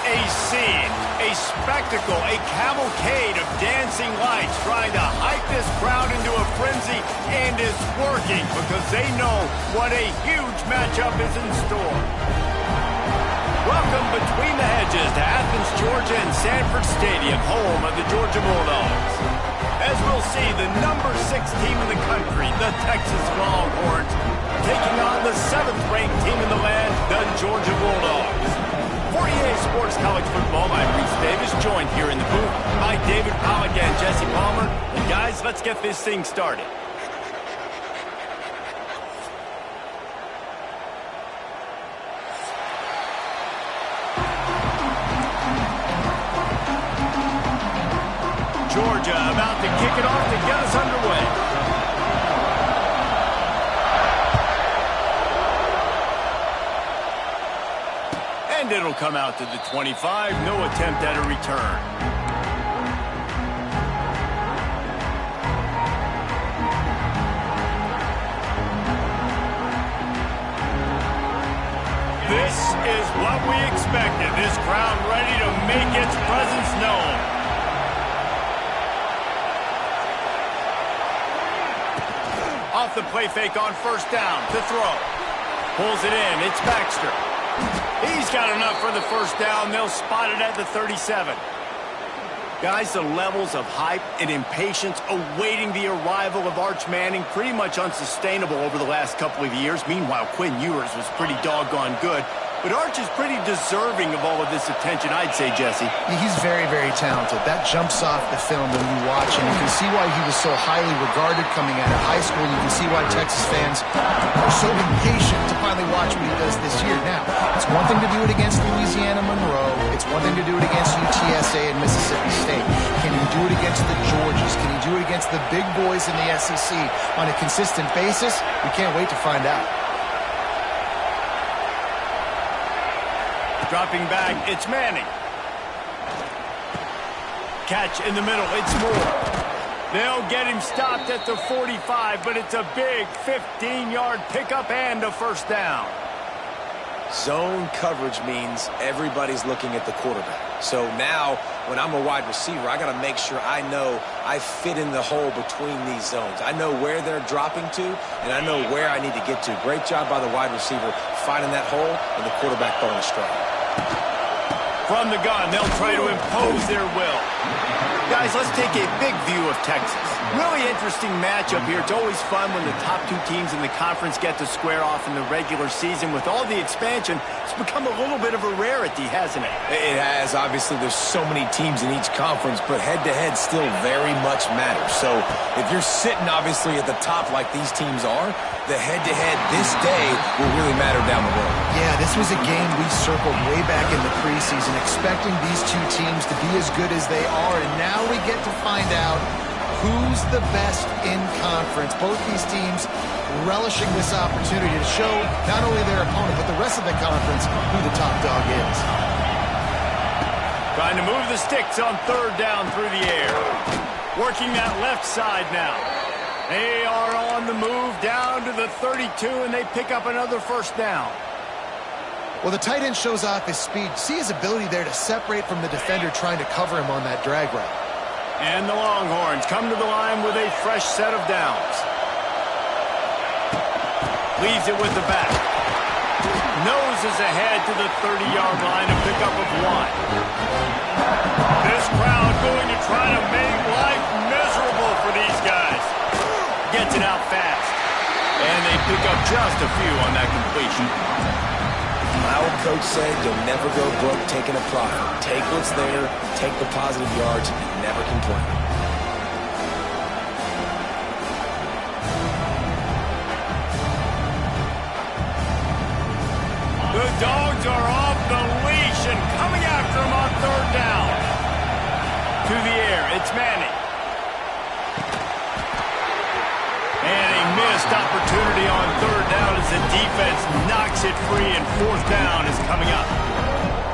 A scene, a spectacle, a cavalcade of dancing lights trying to hype this crowd into a frenzy, and it's working because they know what a huge matchup is in store. Welcome between the hedges to Athens, Georgia and Sanford Stadium, home of the Georgia Bulldogs. As we'll see, the number 6 team in the country, the Texas Longhorns, taking on the 7th-ranked team in the land, the Georgia Bulldogs. For EA Sports College Football, I'm Reese Davis, joined here in the booth by David Pollack and Jesse Palmer. And guys, let's get this thing started. Georgia about to kick it off to get us underway. And it'll come out to the 25. No attempt at a return. This is what we expected. This crowd ready to make its presence known. Off the play fake on first down to throw. Pulls it in. It's Baxter. He's got enough for the first down. They'll spot it at the 37. Guys, the levels of hype and impatience awaiting the arrival of Arch Manning pretty much unsustainable over the last couple of years. Meanwhile, Quinn Ewers was pretty doggone good. But Arch is pretty deserving of all of this attention, I'd say, Jesse. He's very, very talented. That jumps off the film when you watch him. You can see why he was so highly regarded coming out of high school. You can see why Texas fans are so impatient to finally watch what he does this year. Now, it's one thing to do it against Louisiana Monroe. It's one thing to do it against UTSA and Mississippi State. Can he do it against the Georgias? Can he do it against the big boys in the SEC on a consistent basis? We can't wait to find out. Dropping back, it's Manning. Catch in the middle, it's Moore. They'll get him stopped at the 45, but it's a big 15-yard pickup and a first down. Zone coverage means everybody's looking at the quarterback. So now, when I'm a wide receiver, I got to make sure I know I fit in the hole between these zones. I know where they're dropping to, and I know where I need to get to. Great job by the wide receiver finding that hole, and the quarterback throwing a strike. From the gun, they'll try to impose their will. Guys, let's take a big view of Texas. Really interesting matchup here. It's always fun when the top 2 teams in the conference get to square off in the regular season. With all the expansion, it's become a little bit of a rarity, hasn't it? It has. Obviously, there's so many teams in each conference, but head-to-head still very much matters. So if you're sitting, obviously, at the top like these teams are, the head-to-head this day will really matter down the road. Yeah, this was a game we circled way back in the preseason, expecting these 2 teams to be as good as they are, and now we get to find out who's the best in conference. Both these teams relishing this opportunity to show not only their opponent, but the rest of the conference who the top dog is. Trying to move the sticks on third down through the air. Working that left side now. They are on the move down to the 32, and they pick up another first down. Well, the tight end shows off his speed. See his ability there to separate from the defender trying to cover him on that drag route. And the Longhorns come to the line with a fresh set of downs. Leaves it with the back. Noses ahead to the 30-yard line, a pickup of 1. This crowd going to try to make life miserable for these guys. Gets it out fast. And they pick up just a few on that completion. My old coach said you'll never go broke taking a profit. Take what's there, take the positive yards, and never complain. The Dogs are off the leash and coming after him on third down. To the air, it's Manning. And a missed opportunity on third down as the defense knocks it free, and fourth down is coming up.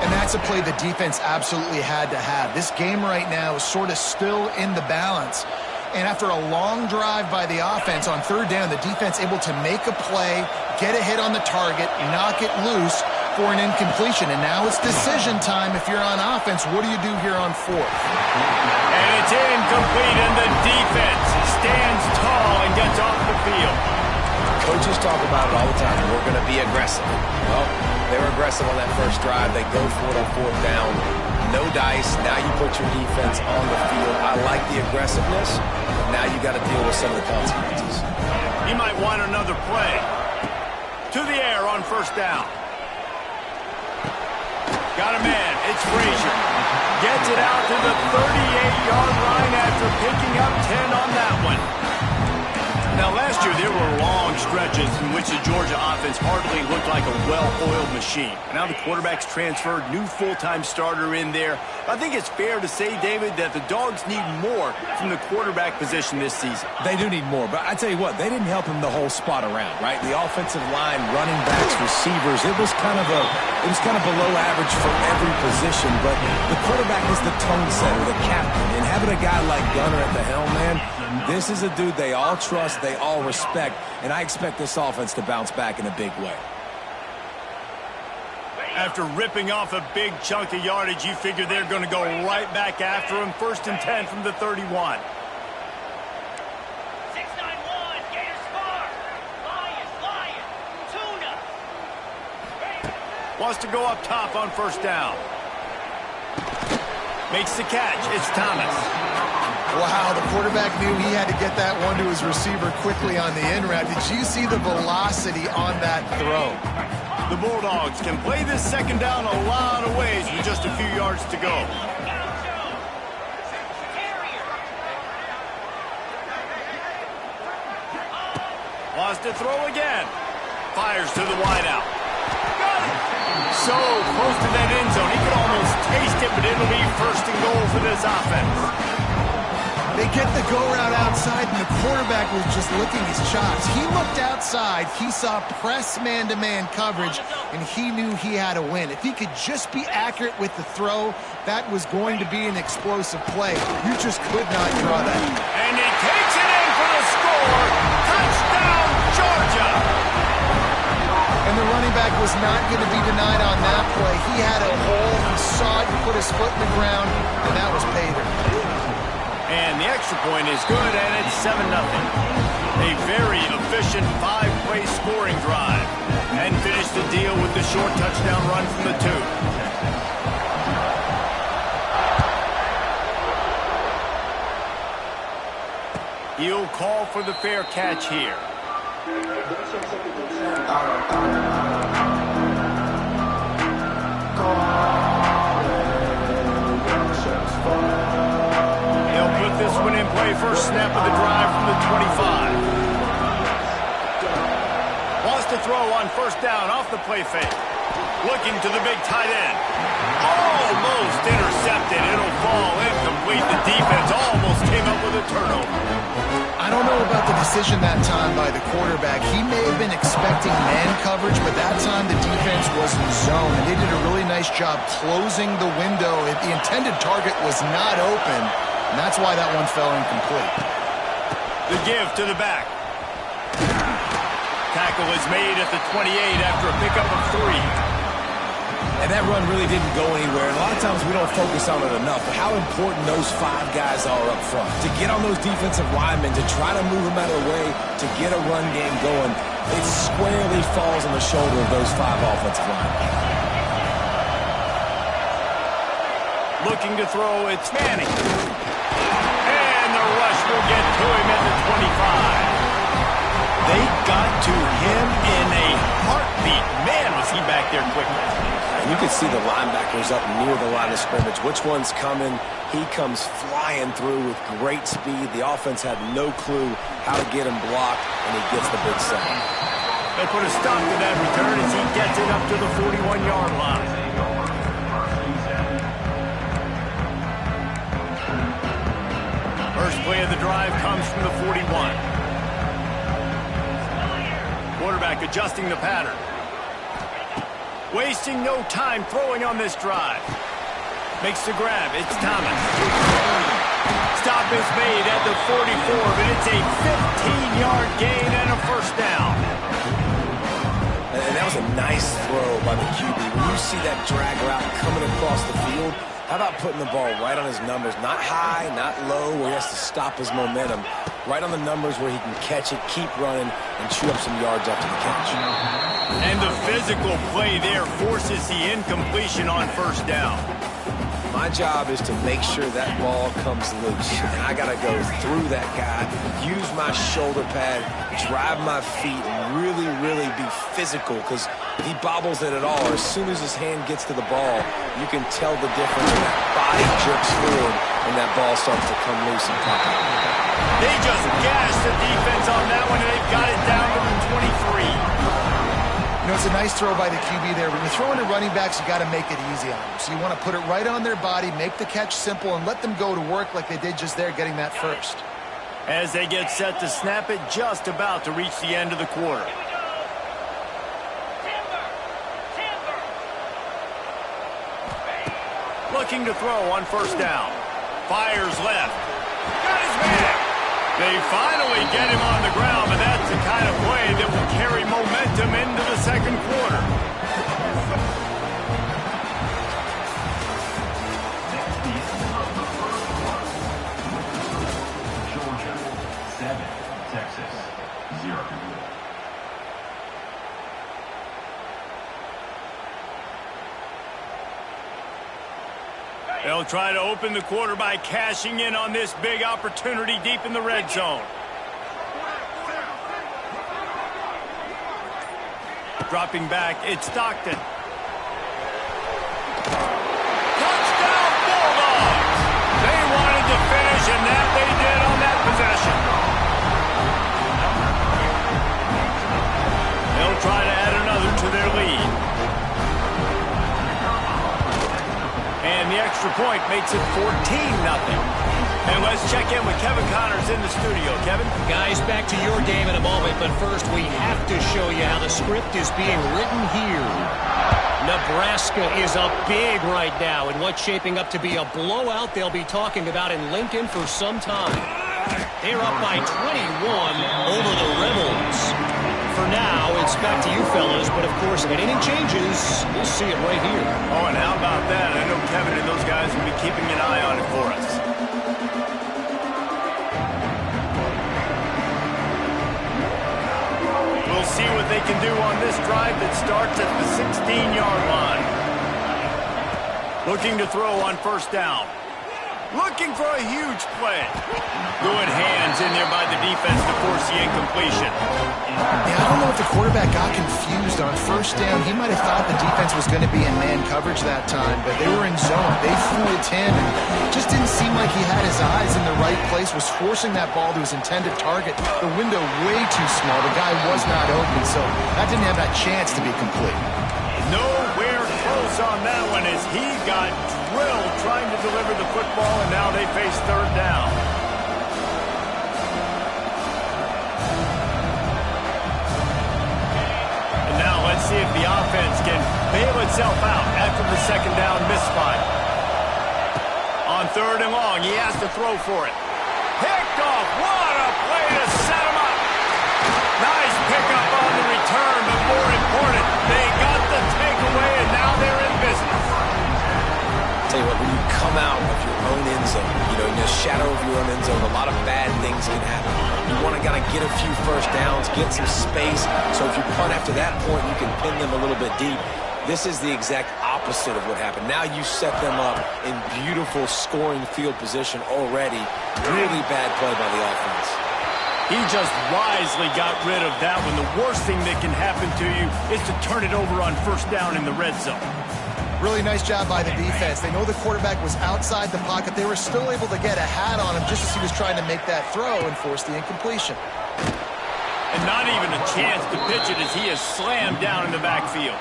And that's a play the defense absolutely had to have. This game right now is sort of still in the balance. And after a long drive by the offense on third down, the defense able to make a play, get a hit on the target, knock it loose, for an incompletion, and now it's decision time. If you're on offense, what do you do here on fourth? And it's incomplete, and the defense stands tall and gets off the field. Coaches talk about it all the time. We're going to be aggressive. Well, they were aggressive on that first drive. They go for it on fourth down. No dice. Now you put your defense on the field. I like the aggressiveness, but now you got to deal with some of the consequences. He might want another play. To the air on first down. Got a man. It's Frazier. Gets it out to the 38-yard line after picking up 10 on that one. Now, last year, there were long stretches in which the Georgia offense hardly looked like a well-oiled machine. Now the quarterback's transferred, new full-time starter in there. I think it's fair to say, David, that the Dogs need more from the quarterback position this season. They do need more, but I tell you what, they didn't help him the whole spot around, right? The offensive line, running backs, receivers, it was kind of below average for every position, but the quarterback is the tone setter, the captain, and having a guy like Gunner at the helm, man, this is a dude they all trust, they all respect, and I expect this offense to bounce back in a big way. After ripping off a big chunk of yardage, you figure they're going to go right back after him. 1st and 10 from the 31. 691, Gators far. Lion, Tuna. Wants to go up top on first down. Makes the catch. It's Thomas. Wow, the quarterback knew he had to get that one to his receiver quickly on the in route. Did you see the velocity on that throw? The Bulldogs can play this second down a lot of ways with just a few yards to go. Wants to throw again. Fires to the wideout. So close to that end zone. He could almost taste it, but it'll be 1st and goal for this offense. They get the go route outside, and the quarterback was just licking his chops. He looked outside. He saw press man-to-man coverage, and he knew he had to win. If he could just be accurate with the throw, that was going to be an explosive play. You just could not draw that. And he takes it in for the score. Touchdown, Georgia! And the running back was not going to be denied on that play. He had a hole. He saw it and put his foot in the ground, and that was pay dirt. And the extra point is good, and it's 7-0. A very efficient 5-play scoring drive. And finish the deal with the short touchdown run from the 2. He'll call for the fair catch here. This one in play, first snap of the drive from the 25. Wants to throw on first down off the play fake. Looking to the big tight end. Almost intercepted. It'll fall incomplete. The defense almost came up with a turnover. I don't know about the decision that time by the quarterback. He may have been expecting man coverage, but that time the defense was in zone, and they did a really nice job closing the window. The intended target was not open. And that's why that one fell incomplete. The give to the back. Tackle is made at the 28 after a pickup of 3. And that run really didn't go anywhere. And a lot of times we don't focus on it enough, but how important those 5 guys are up front. To get on those defensive linemen, to try to move them out of the way, to get a run game going, it squarely falls on the shoulder of those 5 offensive linemen. Looking to throw, it's Manning. And the rush will get to him at the 25. They got to him in a heartbeat. Man, was he back there quickly. And you can see the linebackers up near the line of scrimmage. Which one's coming? He comes flying through with great speed. The offense had no clue how to get him blocked, and he gets the big sack. They put a stop to that return as he gets it up to the 41-yard line. First play of the drive comes from the 41. Quarterback adjusting the pattern. Wasting no time throwing on this drive. Makes the grab. It's Thomas. Stop is made at the 44, but it's a 15-yard gain and a first down. And that was a nice throw by the QB. When you see that drag route coming across the field, how about putting the ball right on his numbers? Not high, not low, where he has to stop his momentum. Right on the numbers where he can catch it, keep running, and chew up some yards after the catch. And the physical play there forces the incompletion on first down. My job is to make sure that ball comes loose. And I got to go through that guy, use my shoulder pad, drive my feet, and really, really be physical. Because if he bobbles it at all, or as soon as his hand gets to the ball, you can tell the difference when that body jerks forward and that ball starts to come loose and pop out. They just gashed the defense on that one, and they've got it down to the 23. You know, it's a nice throw by the QB there. When you're throwing to running backs, you got to make it easy on them. So you want to put it right on their body, make the catch simple, and let them go to work like they did just there, getting that first. As they get set to snap it, just about to reach the end of the quarter. Looking to throw on first down. Fires left. Got his man. They finally get him on the ground, but that's the kind of play that will carry momentum into the second quarter. Georgia 7, Texas 0. They'll try to open the quarter by cashing in on this big opportunity deep in the red zone. Dropping back, it's Stockton. Touchdown Bulldogs! They wanted to finish, and that they did on that possession. They'll try to add another to their lead. And the extra point makes it 14-0. And let's check in with Kevin Connors in the studio. Kevin? Guys, back to your game in a moment, but first we have to show you how the script is being written here. Nebraska is up big right now in what's shaping up to be a blowout they'll be talking about in Lincoln for some time. They're up by 21 over the Rebels. For now, it's back to you fellas, but of course, if anything changes, we'll see it right here. Oh, and how about that? I know Kevin and those guys will be keeping an eye on it for us. We'll see what they can do on this drive that starts at the 16-yard line. Looking to throw on first down. Looking for a huge play. Good hands in there by the defense to force the incompletion. Yeah, I don't know if the quarterback got confused on first down. He might have thought the defense was going to be in man coverage that time, but they were in zone. They fooled him, and it just didn't seem like he had his eyes in the right place, was forcing that ball to his intended target. The window way too small. The guy was not open, so that didn't have that chance to be complete. Nowhere close on that one as he got drilled trying to deliver the football, and now they face third down. And now let's see if the offense can bail itself out after the second down misfire. On third and long, he has to throw for it. Picked off. What a play to set him up. Nice pickup on the return, but more important, they got the takeaway, and now they're in business. Tell you what, when you come out of your own end zone, you know, in the shadow of your own end zone, a lot of bad things can happen. You want to kind of get a few first downs, get some space, so if you punt after that point, you can pin them a little bit deep. This is the exact opposite of what happened. Now you set them up in beautiful scoring field position already. Really bad play by the offense. He just wisely got rid of that one. The worst thing that can happen to you is to turn it over on first down in the red zone. Really nice job by the defense. They know the quarterback was outside the pocket. They were still able to get a hat on him just as he was trying to make that throw and force the incompletion. And not even a chance to pitch it as he is slammed down in the backfield.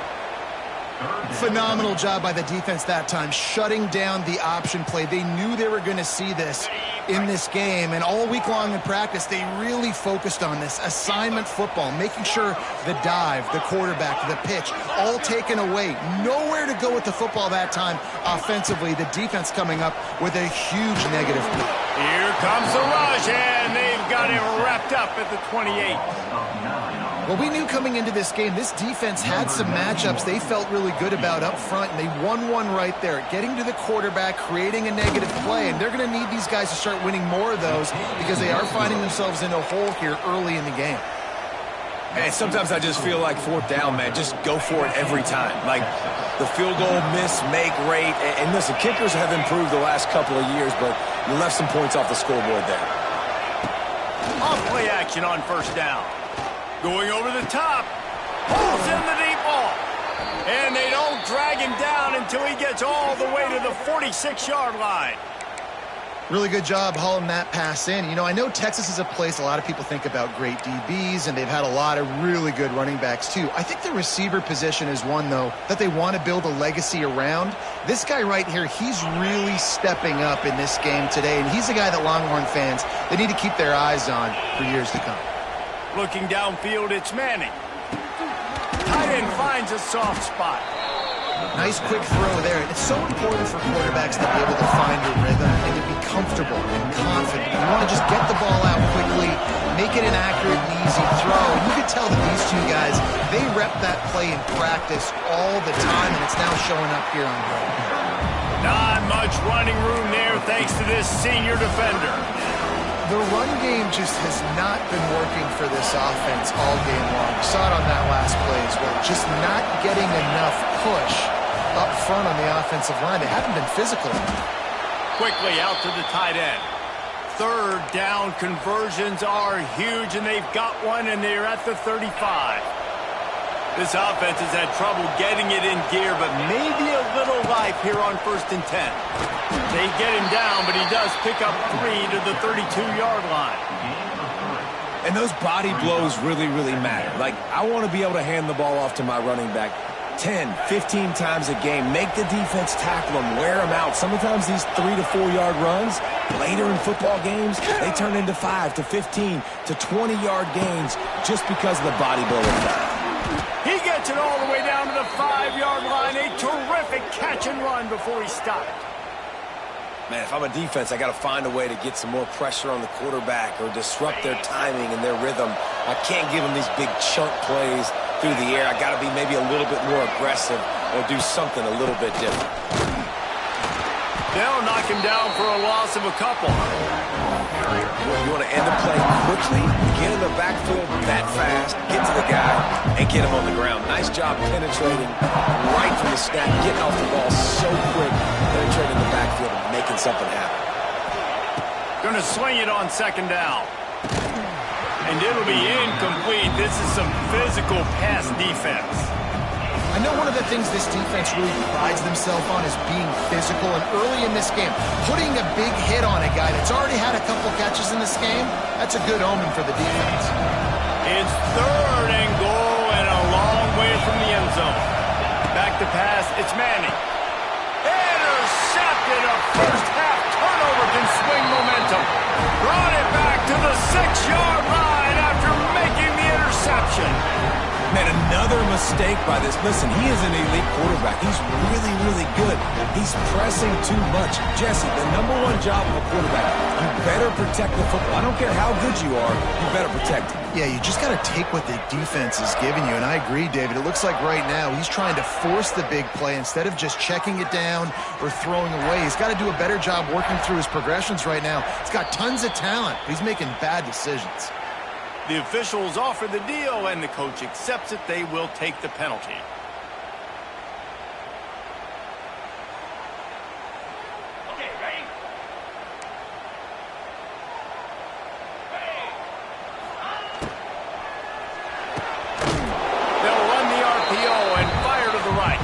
Phenomenal job by the defense that time, shutting down the option play. They knew they were going to see this in this game, and all week long in practice, they really focused on this assignment football, making sure the dive, the quarterback, the pitch, all taken away. Nowhere to go with the football that time offensively. The defense coming up with a huge negative play. Here comes the rush, and they've got it wrapped up at the 28. Well, we knew coming into this game, this defense had some matchups they felt really good about up front, and they won one right there, getting to the quarterback, creating a negative play, and they're going to need these guys to start winning more of those because they are finding themselves in a hole here early in the game. And sometimes I just feel like fourth down, man, just go for it every time. Like the field goal miss, make rate, and listen, kickers have improved the last couple of years, but you left some points off the scoreboard there. On play action on first down. Going over the top. Pulls in the deep ball. And they don't drag him down until he gets all the way to the 46-yard line. Really good job hauling that pass in. You know, I know Texas is a place a lot of people think about great DBs, and they've had a lot of really good running backs too. I think the receiver position is one, though, that they want to build a legacy around. This guy right here, he's really stepping up in this game today, and he's a guy that Longhorn fans, they need to keep their eyes on for years to come. Looking downfield, it's Manning. Tight end finds a soft spot. Nice quick throw there. It's so important for quarterbacks to be able to find a rhythm and to be comfortable and confident. You want to just get the ball out quickly, make it an accurate and easy throw. And you can tell that these two guys, they rep that play in practice all the time, and it's now showing up here on Grove. Not much running room there thanks to this senior defender. The run game just has not been working for this offense all game long. We saw it on that last play as well. Just not getting enough push up front on the offensive line. They haven't been physical. Quickly out to the tight end. Third down conversions are huge, and they've got one, and they're at the 35. This offense has had trouble getting it in gear, but maybe a little life here on 1st and 10. They get him down, but he does pick up 3 to the 32-yard line. And those body blows really, really matter. Like, I want to be able to hand the ball off to my running back 10, 15 times a game. Make the defense tackle them, wear them out. Sometimes these 3 to 4 yard runs, later in football games, they turn into 5 to 15 to 20-yard gains just because of the body blow effect. He gets it all the way down to the 5-yard line. A terrific catch and run before he stopped. Man, if I'm a defense, I got to find a way to get some more pressure on the quarterback or disrupt their timing and their rhythm. I can't give them these big chunk plays through the air. I got to be maybe a little bit more aggressive or do something a little bit different. They'll knock him down for a loss of a couple. You want to end the play quickly, get in the backfield that fast, get to the guy, and get him on the ground. Nice job penetrating right from the snap, getting off the ball so quick, penetrating the backfield and making something happen. Going to swing it on 2nd down. And it'll be incomplete. This is some physical pass defense. I know one of the things this defense really prides themselves on is being physical, and early in this game, putting a big hit on a guy that's already had a couple catches in this game, that's a good omen for the defense. It's 3rd and goal and a long way from the end zone. Back to pass, it's Manning. Intercepted. A first half turnover can swing momentum. Brought it back to the 6-yard line after making the interception. Man, another mistake by this. Listen, he is an elite quarterback. He's really, really good. He's pressing too much. Jesse, the #1 job of a quarterback, you better protect the football. I don't care how good you are, you better protect it. Yeah, you just got to take what the defense is giving you, and I agree, David. It looks like right now he's trying to force the big play instead of just checking it down or throwing away. He's got to do a better job working through his progressions right now. He's got tons of talent, but he's making bad decisions. The officials offer the deal, and the coach accepts it. They will take the penalty. Okay, ready? They'll run the RPO and fire to the right.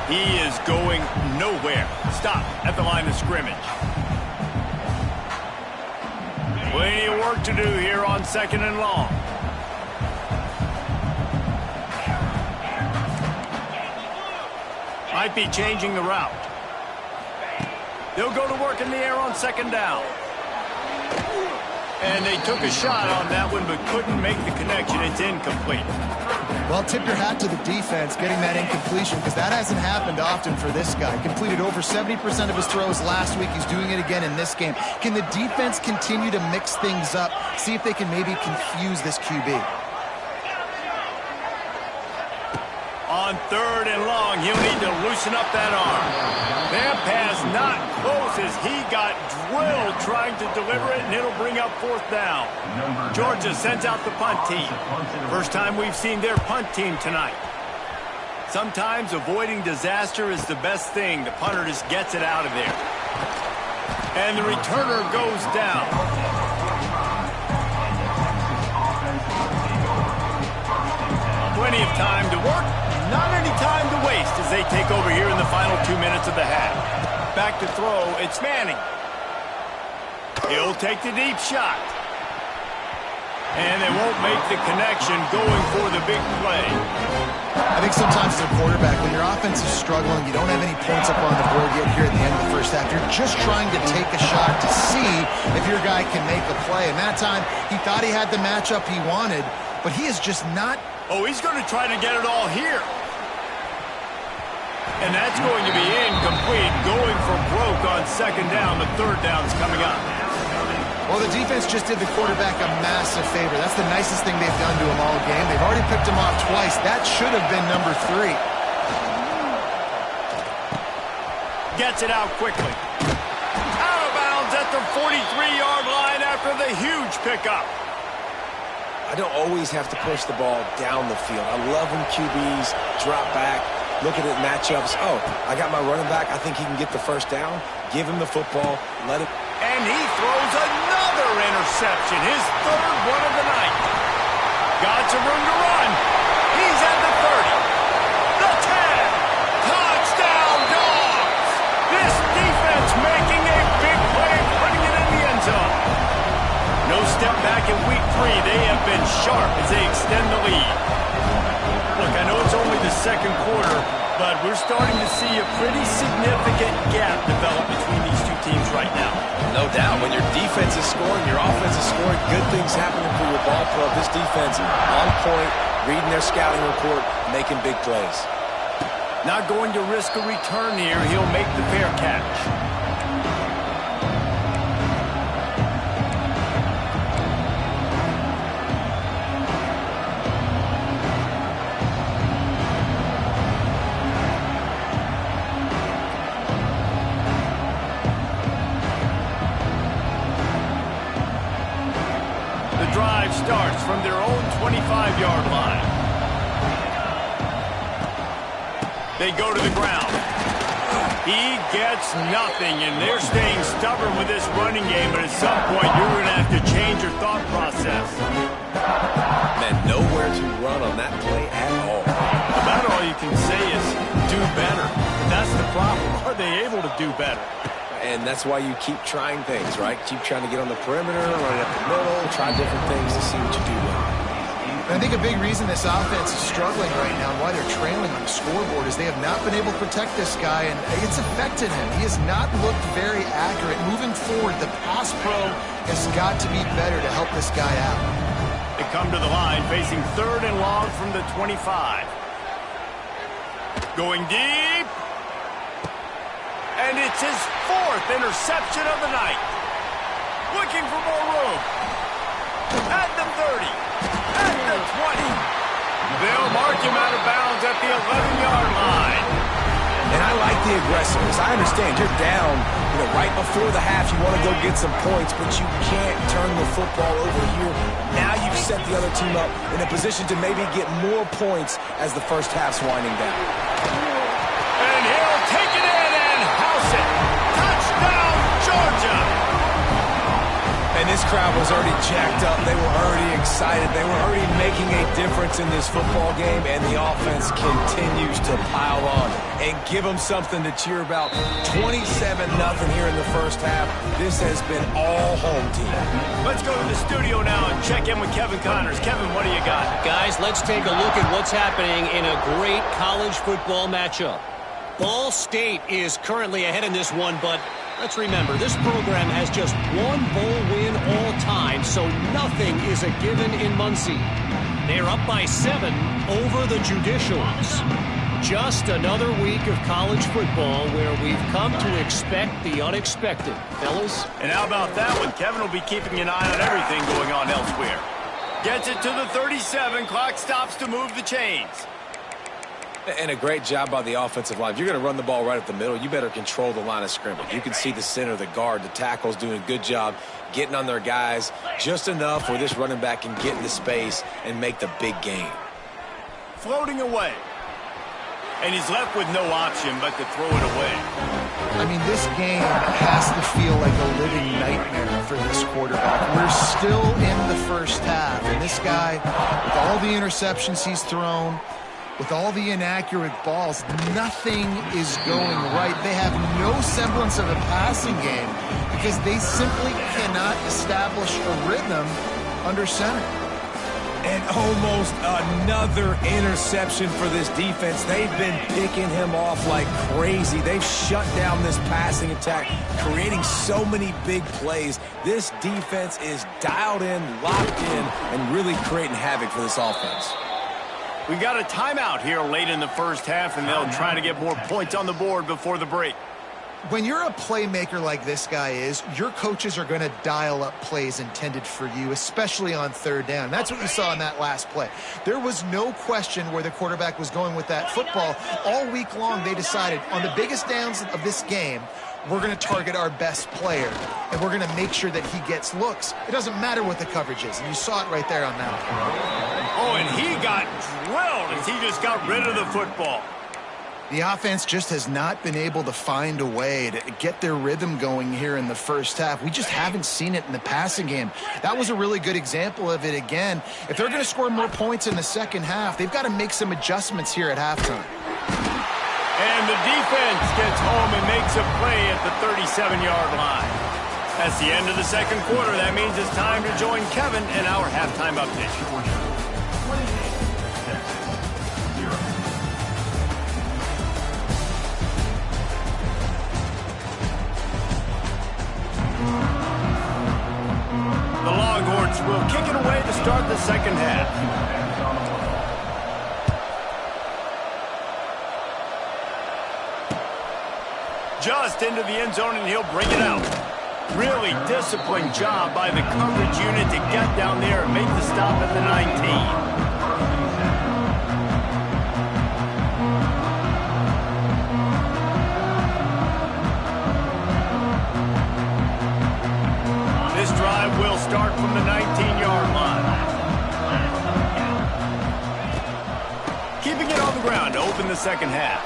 He is going nowhere. Stop at the line of scrimmage. Plenty of work to do here on 2nd and long. Might be changing the route. They'll go to work in the air on 2nd down. And they took a shot on that one, but couldn't make the connection. It's incomplete. Well, tip your hat to the defense getting that incompletion, because that hasn't happened often for this guy. Completed over 70% of his throws last week. He's doing it again in this game. Can the defense continue to mix things up, see if they can maybe confuse this QB? On 3rd and long, he'll need to loosen up that arm. That pass not close as he got drilled trying to deliver it, and it'll bring up 4th down. Georgia sends out the punt team. First time we've seen their punt team tonight. Sometimes avoiding disaster is the best thing. The punter just gets it out of there. And the returner goes down. Plenty of time to work, not any time to waste as they take over here in the final 2 minutes of the half. Back to throw, it's Manning. He'll take the deep shot. And they won't make the connection going for the big play. I think sometimes as a quarterback, when your offense is struggling, you don't have any points up on the board yet here at the end of the first half. You're just trying to take a shot to see if your guy can make a play. And that time, he thought he had the matchup he wanted, but he is just not. Oh, he's going to try to get it all here. And that's going to be incomplete, going for broke on 2nd down. The 3rd down's coming up. Well, the defense just did the quarterback a massive favor. That's the nicest thing they've done to him all game. They've already picked him off twice. That should have been number 3. Gets it out quickly. Out of bounds at the 43-yard line after the huge pickup. I don't always have to push the ball down the field. I love when QBs drop back, look at it matchups. Oh, I got my running back. I think he can get the 1st down. Give him the football. Let it. And he throws another interception, his 3rd one of the night. Got some room to run. He's at the 30. The 10. Touchdown, Dogs. This defense making a big play, putting it in the end zone. No step back in week 3. They have been sharp as they extend the lead. Look, I know it's only the 2nd quarter, but we're starting to see a pretty significant gap develop between these two teams right now. No doubt. When your defense is scoring, your offense is scoring, good things happening for your ball club. This defense on point, reading their scouting report, making big plays. Not going to risk a return here. He'll make the fair catch. Drive starts from their own 25-yard line. They go to the ground. He gets nothing, and they're staying stubborn with this running game, but at some point you're going to have to change your thought process. Man, nowhere to run on that play at all. About all you can say is do better. That's the problem. Are they able to do better? And that's why you keep trying things, right? Keep trying to get on the perimeter, run it up the middle, try different things to see what you do well. And I think a big reason this offense is struggling right now, why they're trailing on the scoreboard, is they have not been able to protect this guy, and it's affected him. He has not looked very accurate. Moving forward, the pass pro has got to be better to help this guy out. They come to the line, facing 3rd and long from the 25. Going deep. And it's his 4th interception of the night. Looking for more room. At the 30. At the 20. They'll mark him out of bounds at the 11-yard line. And I like the aggressiveness. I understand you're down, right before the half. You want to go get some points, but you can't turn the football over here. Now you've set the other team up in a position to maybe get more points as the first half's winding down. And he'll take it in and house it. Touchdown, Georgia. And this crowd was already jacked up. They were already excited. They were already making a difference in this football game, and the offense continues to pile on and give them something to cheer about. 27-0 here in the first half. This has been all home team. Let's go to the studio now and check in with Kevin Connors. Kevin, what do you got? Guys, let's take a look at what's happening in a great college football matchup. Ball State is currently ahead in this one, but let's remember, this program has just one bowl win all time, so nothing is a given in Muncie. They're up by 7 over the Judicials. Just another week of college football where we've come to expect the unexpected. Fellas? And how about that one? Kevin will be keeping an eye on everything going on elsewhere. Gets it to the 37. Clock stops to move the chains. And a great job by the offensive line. If you're going to run the ball right up the middle, you better control the line of scrimmage. You can see the center, the guard, the tackle's doing a good job getting on their guys just enough where this running back can get into space and make the big gain. Floating away. And he's left with no option but to throw it away. I mean, this game has to feel like a living nightmare for this quarterback. We're still in the first half, and this guy, with all the interceptions he's thrown, with all the inaccurate balls, nothing is going right. They have no semblance of a passing game because they simply cannot establish a rhythm under center. And almost another interception for this defense. They've been picking him off like crazy. They've shut down this passing attack, creating so many big plays. This defense is dialed in, locked in, and really creating havoc for this offense. We got a timeout here late in the first half, and they'll try to get more points on the board before the break. When you're a playmaker like this guy is, your coaches are going to dial up plays intended for you, especially on third down. That's what you saw in that last play. There was no question where the quarterback was going with that football. All week long, they decided on the biggest downs of this game, we're going to target our best player, and we're going to make sure that he gets looks. It doesn't matter what the coverage is, and you saw it right there on that one. Oh, and he got drilled as he just got rid of the football. The offense just has not been able to find a way to get their rhythm going here in the first half. We just haven't seen it in the passing game. That was a really good example of it again. If they're going to score more points in the second half, they've got to make some adjustments here at halftime. And the defense gets home and makes a play at the 37-yard line. That's the end of the second quarter. That means it's time to join Kevin in our halftime update. The Longhorns will kick it away to start the second half. Just into the end zone, and he'll bring it out. Really disciplined job by the coverage unit to get down there and make the stop at the 19. This drive will start from the 19-yard line. Keeping it on the ground to open the second half.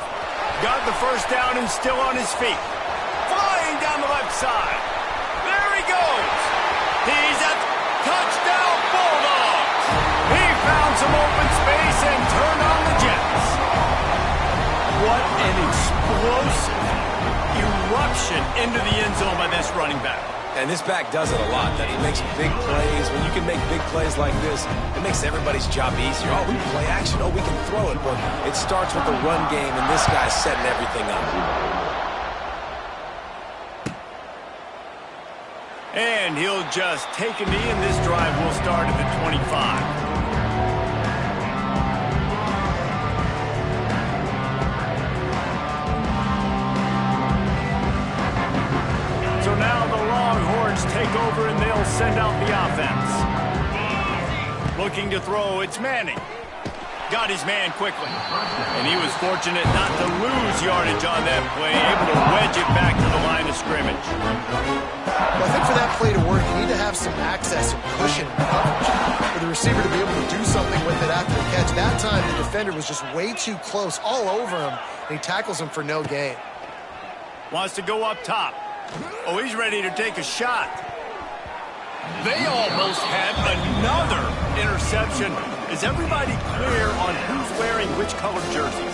Got the first down and still on his feet. Flying down the left side. There he goes. He's at touchdown Bulldogs. He found some open space and turned on the Jets. What an explosive eruption into the end zone by this running back. And this back does it a lot. That he makes big plays. When you can make big plays like this, it makes everybody's job easier. Oh, we can play action. Oh, we can throw it. But it starts with the run game, and this guy's setting everything up. And he'll just take a knee, and this drive will start at the 25. Take over and they'll send out the offense. Looking to throw, it's Manning. Got his man quickly. And he was fortunate not to lose yardage on that play, able to wedge it back to the line of scrimmage. Well, I think for that play to work, you need to have some access and cushion and coverage for the receiver to be able to do something with it after the catch. That time, the defender was just way too close, all over him, and he tackles him for no gain. Wants to go up top. Oh, he's ready to take a shot. They almost had another interception. Is everybody clear on who's wearing which colored jerseys?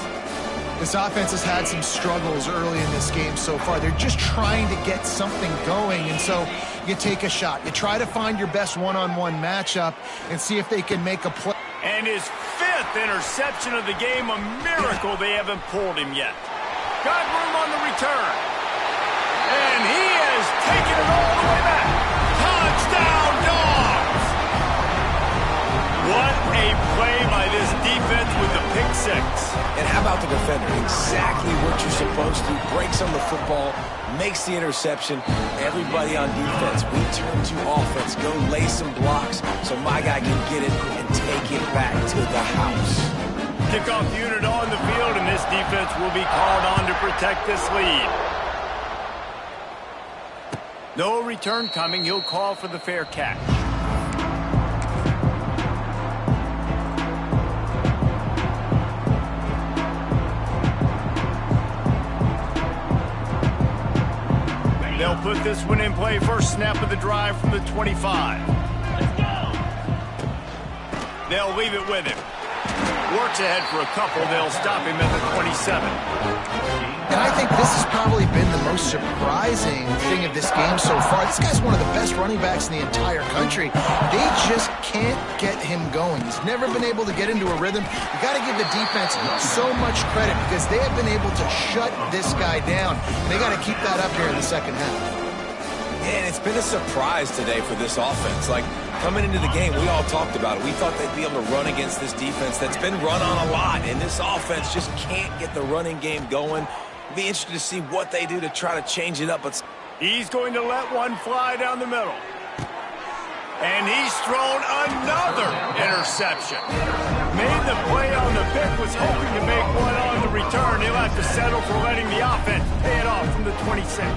This offense has had some struggles early in this game so far. They're just trying to get something going, and so you take a shot. You try to find your best one-on-one matchup and see if they can make a play. And his fifth interception of the game, a miracle they haven't pulled him yet. Got room on the return. And he has taken it all the way back. Touchdown, Dogs! What a play by this defense with the pick six. And how about the defender? Exactly what you're supposed to. Breaks on the football, makes the interception. Everybody on defense, we turn to offense. Go lay some blocks so my guy can get it and take it back to the house. Kickoff unit on the field, and this defense will be called on to protect this lead. No return coming. He'll call for the fair catch. They'll put this one in play. First snap of the drive from the 25. Let's go. They'll leave it with him. Works ahead for a couple. They'll stop him at the 27. And I think this has probably been the most surprising thing of this game so far. This guy's one of the best running backs in the entire country. They just can't get him going. He's never been able to get into a rhythm. You got to give the defense so much credit because they have been able to shut this guy down. And they got to keep that up here in the second half. And it's been a surprise today for this offense. Like, coming into the game, we all talked about it. We thought they'd be able to run against this defense that's been run on a lot, and this offense just can't get the running game going. Be interested to see what they do to try to change it up. But he's going to let one fly down the middle. And he's thrown another interception. Made the play on the pick, was hoping to make one on the return. He'll have to settle for letting the offense pay it off from the 26.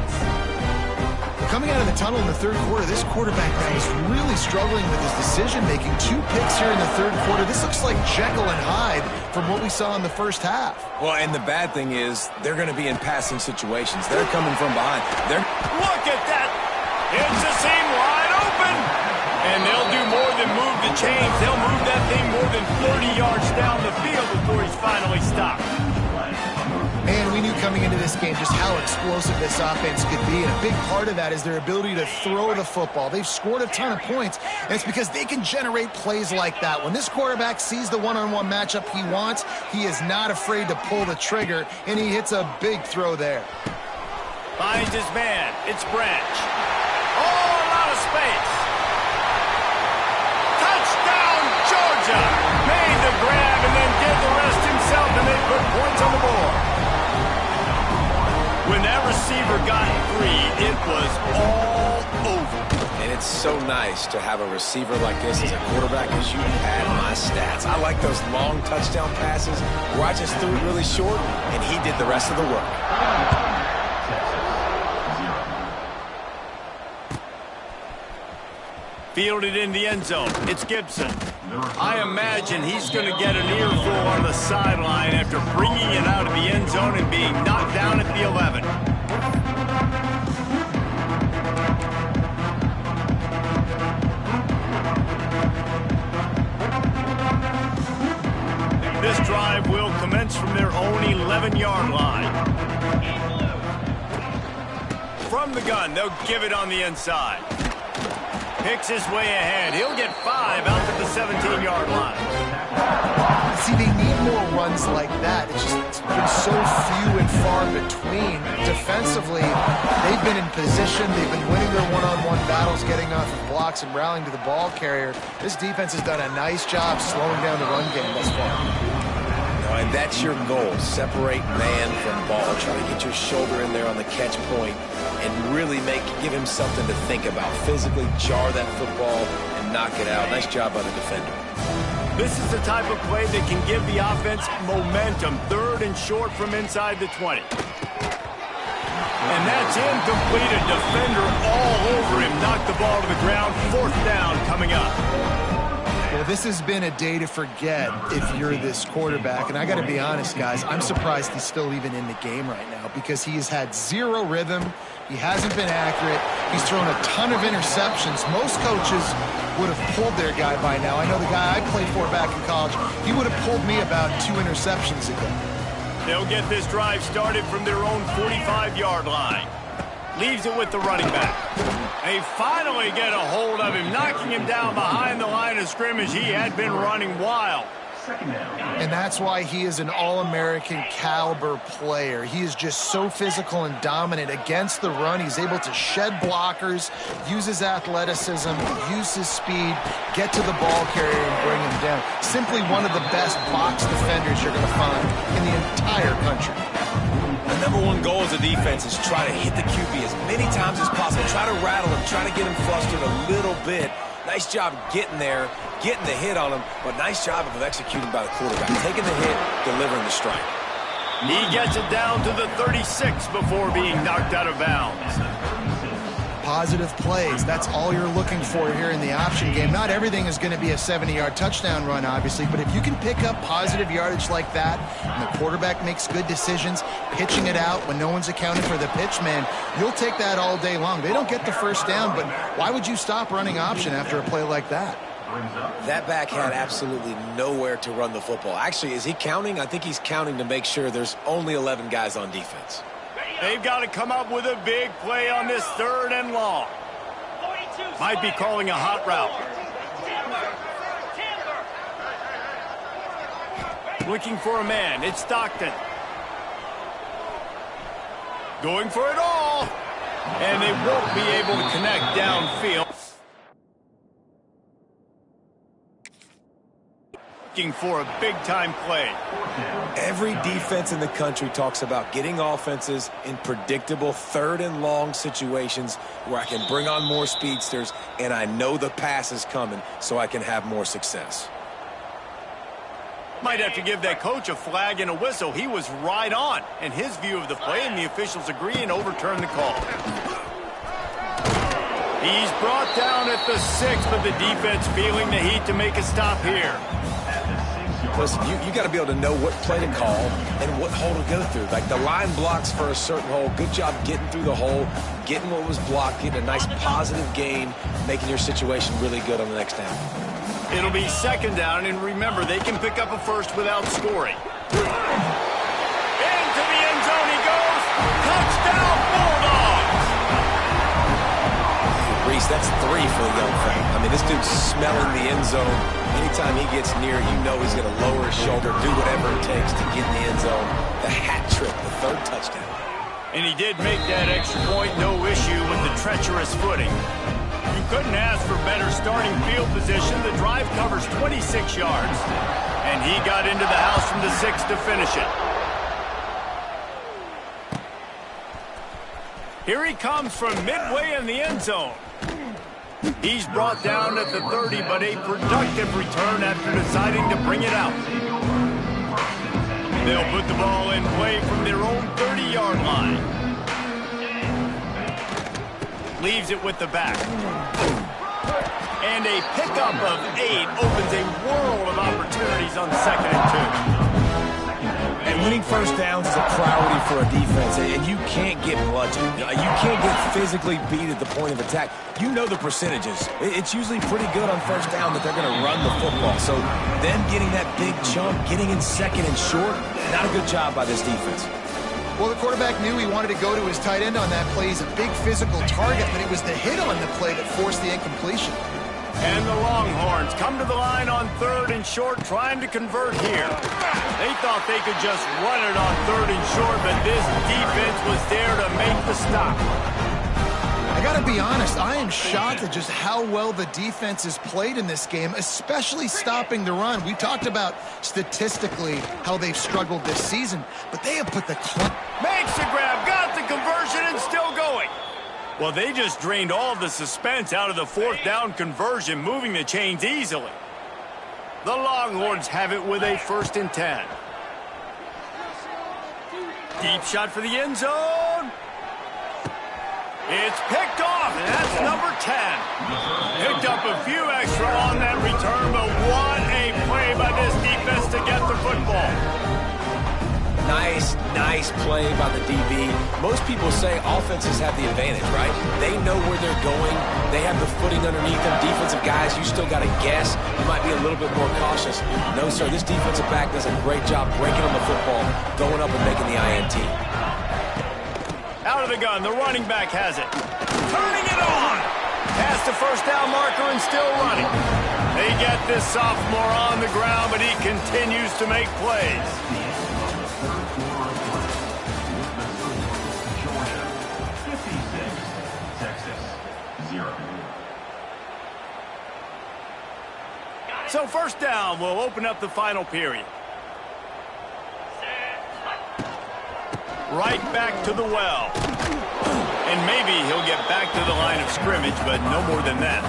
Coming out of the tunnel in the third quarter, this quarterback now is really struggling with his decision-making. 2 picks here in the third quarter. This looks like Jekyll and Hyde from what we saw in the first half. well, and the bad thing is they're going to be in passing situations. They're coming from behind. Look at that. It's a seam wide open. And they'll do more than move the chains. They'll move that thing more than 30 yards down the field before he's finally stopped. Man, we knew coming into this game just how explosive this offense could be, and a big part of that is their ability to throw the football. They've scored a ton of points, and it's because they can generate plays like that. When this quarterback sees the one-on-one matchup he wants, he is not afraid to pull the trigger, and he hits a big throw there. Finds his man. It's Branch. Oh, a lot of space. Touchdown, Georgia. Made the grab and then did the rest himself, and they put points on the board. When that receiver got free, it was all over. And it's so nice to have a receiver like this as a quarterback as you pad my stats. I like those long touchdown passes where I just threw it really short, and he did the rest of the work. Fielded in the end zone. It's Gibson. I imagine he's going to get an earful on the sideline after bringing it out of the end zone and being knocked down at the 11. This drive will commence from their own 11-yard line. From the gun, they'll give it on the inside. Picks his way ahead. He'll get 5 out to the 17-yard line. See, they need more runs like that. It's been so few and far between. Defensively, they've been in position. They've been winning their one-on-one battles, getting off of blocks and rallying to the ball carrier. This defense has done a nice job slowing down the run game thus far. And that's your goal. Separate man from ball. Try to get your shoulder in there on the catch point and really give him something to think about. Physically jar that football and knock it out. Nice job by the defender. This is the type of play that can give the offense momentum. 3rd and short from inside the 20. And that's incomplete. A defender all over him. Knocked the ball to the ground. 4th down coming up. Well, this has been a day to forget if you're this quarterback. And I got to be honest, guys, I'm surprised he's still even in the game right now because he has had 0 rhythm. He hasn't been accurate. He's thrown a ton of interceptions. Most coaches would have pulled their guy by now. I know the guy I played for back in college, he would have pulled me about 2 interceptions ago. They'll get this drive started from their own 45-yard line. Leaves it with the running back. They finally get a hold of him, knocking him down behind the line of scrimmage. He had been running wild. And that's why he is an All-American caliber player. He is just so physical and dominant against the run. He's able to shed blockers, use his athleticism, use his speed, get to the ball carrier and bring him down. Simply one of the best box defenders you're going to find in the entire country. The number one goal as a defense is try to hit the QB as many times as possible. Try to rattle him, try to get him flustered a little bit. Nice job getting there, getting the hit on him, but nice job of executing by the quarterback. Taking the hit, delivering the strike. He gets it down to the 36 before being knocked out of bounds. Positive plays. That's all you're looking for here in the option game. Not everything is going to be a 70-yard touchdown run, obviously, but if you can pick up positive yardage like that and the quarterback makes good decisions, pitching it out when no one's accounting for the pitch, man, you'll take that all day long. They don't get the first down, but why would you stop running option after a play like that? That back had absolutely nowhere to run the football. Actually, is he counting? I think he's counting to make sure there's only 11 guys on defense. They've got to come up with a big play on this 3rd and long. Might be calling a hot route. Looking for a man. It's Stockton. Going for it all. And they won't be able to connect downfield. Looking for a big-time play. Every defense in the country talks about getting offenses in predictable 3rd and long situations where I can bring on more speedsters and I know the pass is coming so I can have more success. Might have to give that coach a flag and a whistle. He was right on in his view of the play, and the officials agree and overturn the call. He's brought down at the 6, but the defense feeling the heat to make a stop here. Listen, you got to be able to know what play to call and what hole to go through. Like the line blocks for a certain hole. Good job getting through the hole, getting what was blocked, getting a nice positive gain, making your situation really good on the next down. It'll be 2nd down, and remember, they can pick up a first without scoring. Into the end zone he goes. Touchdown, Bulldogs! Reese, that's 3 for the young thing. I mean, this dude's smelling the end zone. Anytime he gets near, you know he's going to lower his shoulder, do whatever it takes to get in the end zone. The hat trick, the 3rd touchdown. And he did make that extra point, no issue with the treacherous footing. You couldn't ask for better starting field position. The drive covers 26 yards. And he got into the house from the 6 to finish it. Here he comes from midway in the end zone. He's brought down at the 30, but a productive return after deciding to bring it out. They'll put the ball in play from their own 30-yard line. Leaves it with the back. And a pickup of 8 opens a world of opportunities on 2nd and 2. And winning first downs is a priority for a defense, and you can't get bludgeoned. You can't get physically beat at the point of attack. You know the percentages. It's usually pretty good on first down that they're going to run the football. So them getting that big chunk, getting in 2nd and short, not a good job by this defense. Well, the quarterback knew he wanted to go to his tight end on that play. He's a big physical target, but it was the hit on the play that forced the incompletion. And the Longhorns come to the line on 3rd and short, trying to convert here. They thought they could just run it on 3rd and short, but this defense was there to make the stop. I got to be honest, I am shocked at just how well the defense has played in this game, especially stopping the run. We talked about statistically how they've struggled this season, but they have put the... Makes the grab, got the conversion, and still going. Well, they just drained all the suspense out of the 4th down conversion, moving the chains easily. The Longhorns have it with a 1st and 10. Deep shot for the end zone. It's picked off, and that's number 10. Picked up a few extra on that return, but what a play by this defense to get the football. Nice play by the DB. Most people say offenses have the advantage, right? They know where they're going. They have the footing underneath them. Defensive guys, you still got to guess. You might be a little bit more cautious. No, sir, this defensive back does a great job breaking on the football, going up and making the INT. Out of the gun, the running back has it. Turning it on! Past the first down marker and still running. They get this sophomore on the ground, but he continues to make plays. So 1st down will open up the final period. Right back to the well. And maybe he'll get back to the line of scrimmage, but no more than that.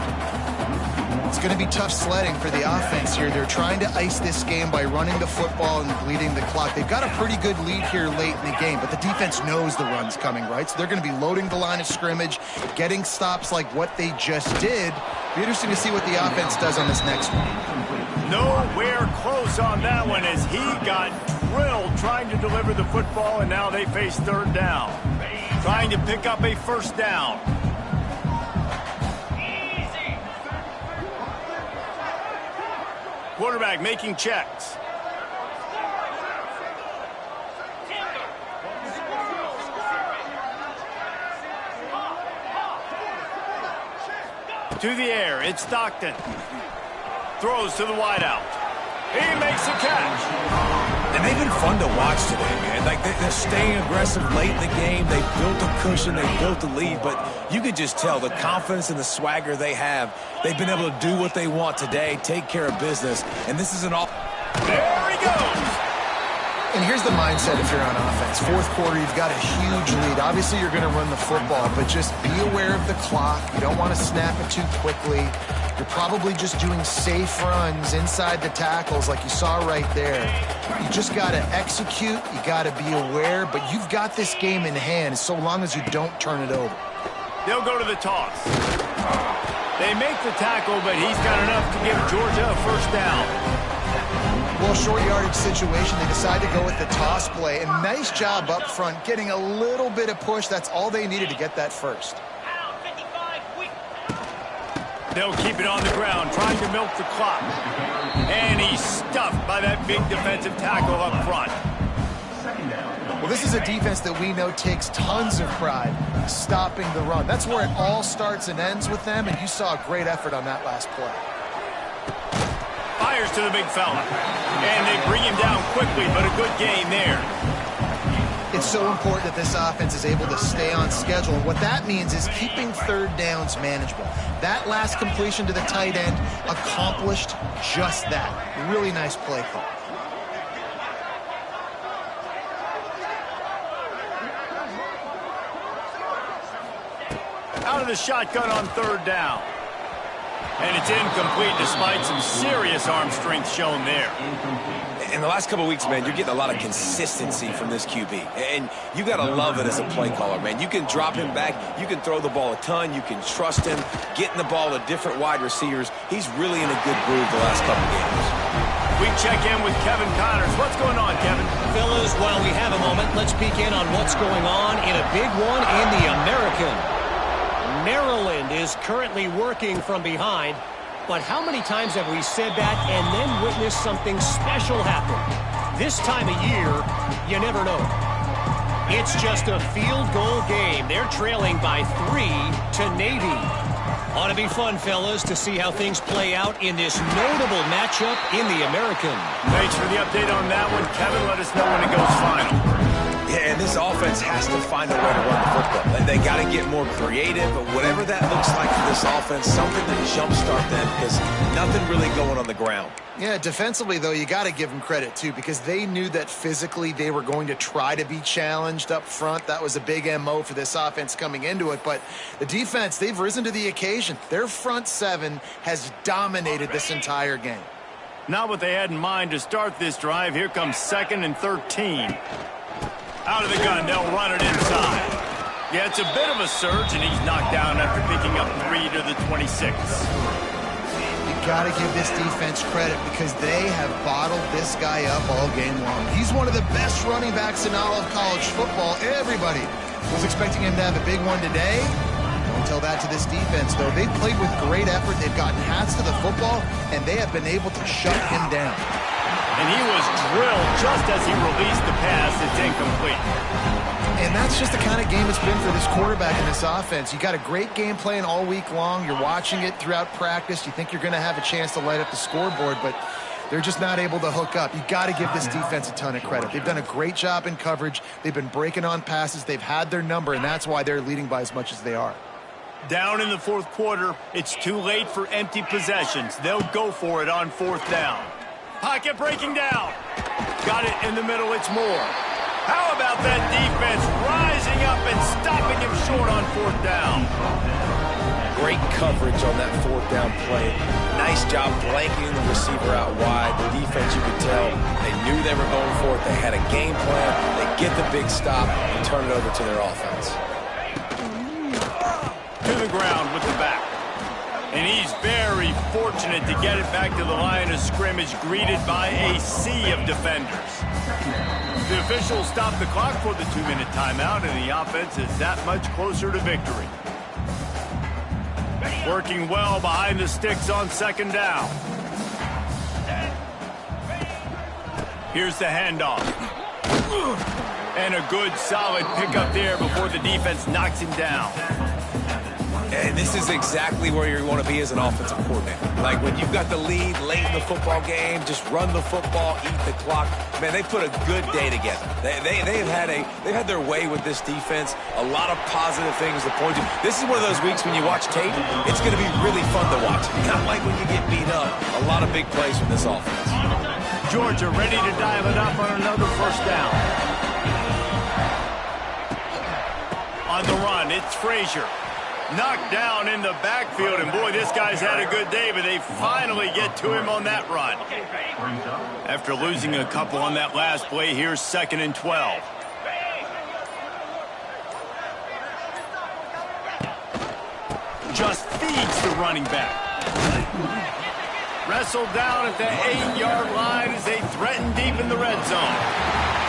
It's going to be tough sledding for the offense here. They're trying to ice this game by running the football and bleeding the clock. They've got a pretty good lead here late in the game, but the defense knows the run's coming, right? So they're going to be loading the line of scrimmage, getting stops like what they just did. Be interesting to see what the offense does on this next one. Nowhere close on that one as he got drilled trying to deliver the football, and now they face third down. Trying to pick up a first down. Quarterback making checks. To the air, it's Stockton. Throws to the wideout. He makes a catch. And they've been fun to watch today, man. Like, they're staying aggressive late in the game. They built a cushion. They built a lead. But you could just tell the confidence and the swagger they have. They've been able to do what they want today, take care of business. And this is an all. There he goes. And here's the mindset if you're on offense. Fourth quarter, you've got a huge lead. Obviously, you're going to run the football, but just be aware of the clock. You don't want to snap it too quickly. You're probably just doing safe runs inside the tackles like you saw right there. You just got to execute. You got to be aware, but you've got this game in hand so long as you don't turn it over. They'll go to the toss. They make the tackle, but he's got enough to give Georgia a first down. Well, short yardage situation, they decide to go with the toss play. And nice job up front, getting a little bit of push. That's all they needed to get that first. They'll keep it on the ground, trying to milk the clock. And he's stuffed by that big defensive tackle up front. Well, this is a defense that we know takes tons of pride stopping the run. That's where it all starts and ends with them, and you saw a great effort on that last play. Fires to the big fella. And they bring him down quickly, but a good gain there. It's so important that this offense is able to stay on schedule. And what that means is keeping third downs manageable. That last completion to the tight end accomplished just that. Really nice play call. Out of the shotgun on third down. And it's incomplete despite some serious arm strength shown there. In the last couple of weeks, man, you're getting a lot of consistency from this QB. And you got to love it as a play caller, man. You can drop him back. You can throw the ball a ton. You can trust him, getting the ball to different wide receivers. He's really in a good groove the last couple of games. We check in with Kevin Connors. What's going on, Kevin? Fellas, while we have a moment, let's peek in on what's going on in a big one in the American. Maryland is currently working from behind, but how many times have we said that and then witnessed something special happen? This time of year, you never know. It's just a field goal game. They're trailing by 3 to Navy. Ought to be fun, fellas, to see how things play out in this notable matchup in the American. Thanks for the update on that one, Kevin. Let us know when it goes final. Yeah, and this offense has to find a way to run the football. And they got to get more creative, but whatever that looks like for this offense, something to jumpstart them because nothing really going on the ground. Yeah, defensively, though, you got to give them credit, too, because they knew that physically they were going to try to be challenged up front. That was a big MO for this offense coming into it. But the defense, they've risen to the occasion. Their front seven has dominated this entire game. Not what they had in mind to start this drive. Here comes 2nd and 13. Out of the gun, they'll run it inside. Yeah, it's a bit of a surge, and he's knocked down after picking up 3 to the 26. You got to give this defense credit because they have bottled this guy up all game long. He's one of the best running backs in all of college football. Everybody was expecting him to have a big one today. Don't tell that to this defense, though. They've played with great effort. They've gotten hats to the football, and they have been able to shut him down. And he was drilled just as he released the pass. It's incomplete. And that's just the kind of game it's been for this quarterback in this offense. You got a great game plan all week long. You're watching it throughout practice. You think you're going to have a chance to light up the scoreboard, but they're just not able to hook up. You got to give this defense a ton of credit. They've done a great job in coverage. They've been breaking on passes. They've had their number, and that's why they're leading by as much as they are. Down in the fourth quarter, it's too late for empty possessions. They'll go for it on 4th down. Pocket breaking down. Got it in the middle, it's Moore. How about that defense rising up and stopping him short on 4th down? great coverage on that fourth down play. Nice job blanketing the receiver out wide. The defense, you could tell, they knew they were going for it. They had a game plan. They get the big stop and turn it over to their offense. To the ground with the back. And he's very fortunate to get it back to the line of scrimmage, greeted by a sea of defenders. The officials stop the clock for the 2-minute timeout, and the offense is that much closer to victory. Working well behind the sticks on second down. Here's the handoff. And a good, solid pickup there before the defense knocks him down. And this is exactly where you want to be as an offensive coordinator. Like when you've got the lead late in the football game, just run the football, eat the clock. Man, they put a good day together. They've had their way with this defense. A lot of positive things to point to. This is one of those weeks when you watch tape, it's going to be really fun to watch. Not like when you get beat up. A lot of big plays from this offense. Georgia ready to dial it up on another first down. On the run, it's Frazier. Knocked down in the backfield, and boy, this guy's had a good day, but they finally get to him on that run. After losing a couple on that last play, here's 2nd and 12. Just feeds the running back. Wrestled down at the 8-yard line as they threaten deep in the red zone.